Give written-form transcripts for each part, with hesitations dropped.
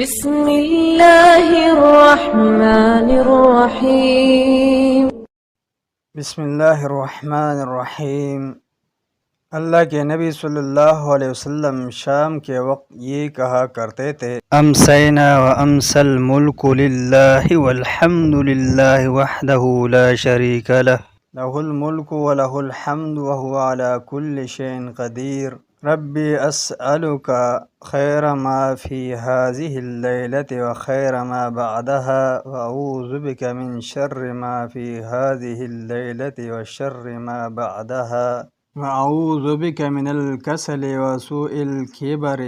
بسم اللہ الرحمن الرحیم۔ بسم اللہ الرحمن الرحیم۔ اللہ کے نبی صلی اللہ علیہ وسلم شام کے وقت یہ کہا کرتے تھے: امسینا و امسی الملک للہ والحمد للہ وحدہ لا شریک لہ، لہ الملک و لہ الحمد وہو علی کل شیء قدیر۔ ربی اسألک خیر ما فی ہذہ اللیلۃ و خیر ما بعدها واعوذ بک من شر ما فی ہذہ اللیلۃ و شر ما بعدها واعوذ بک من الکسل وسوء الکبر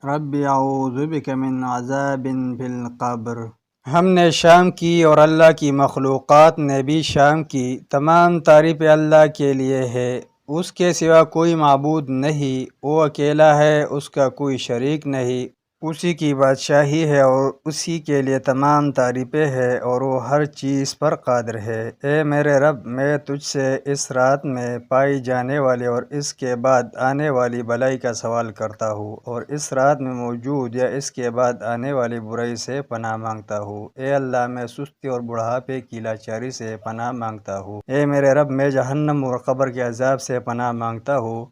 ربی اعوذ بک من عذاب فی القبر۔ ہم نے شام کی اور اللہ کی مخلوقات نے بھی شام کی، تمام تعریف اللہ کے لیے ہے، اس کے سوا کوئی معبود نہیں، وہ اکیلا ہے، اس کا کوئی شریک نہیں، اسی کی بادشاہی ہے اور اسی کے لیے تمام تعریفیں ہے اور وہ ہر چیز پر قادر ہے۔ اے میرے رب، میں تجھ سے اس رات میں پائی جانے والی اور اس کے بعد آنے والی بلائی کا سوال کرتا ہوں، اور اس رات میں موجود یا اس کے بعد آنے والی برائی سے پناہ مانگتا ہوں۔ اے اللہ، میں سستی اور بڑھاپے کی لاچاری سے پناہ مانگتا ہوں۔ اے میرے رب، میں جہنم اور قبر کے عذاب سے پناہ مانگتا ہوں۔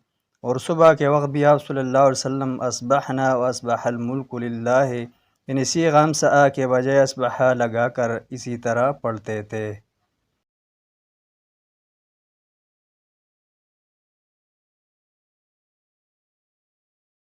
اور صبح کے وقت بھی آپ صلی اللہ علیہ وسلم اصبحنا و اصبح الملک للہ، یعنی صیغہ خمسہ کے بجائے اصبح لگا کر اسی طرح پڑھتے تھے۔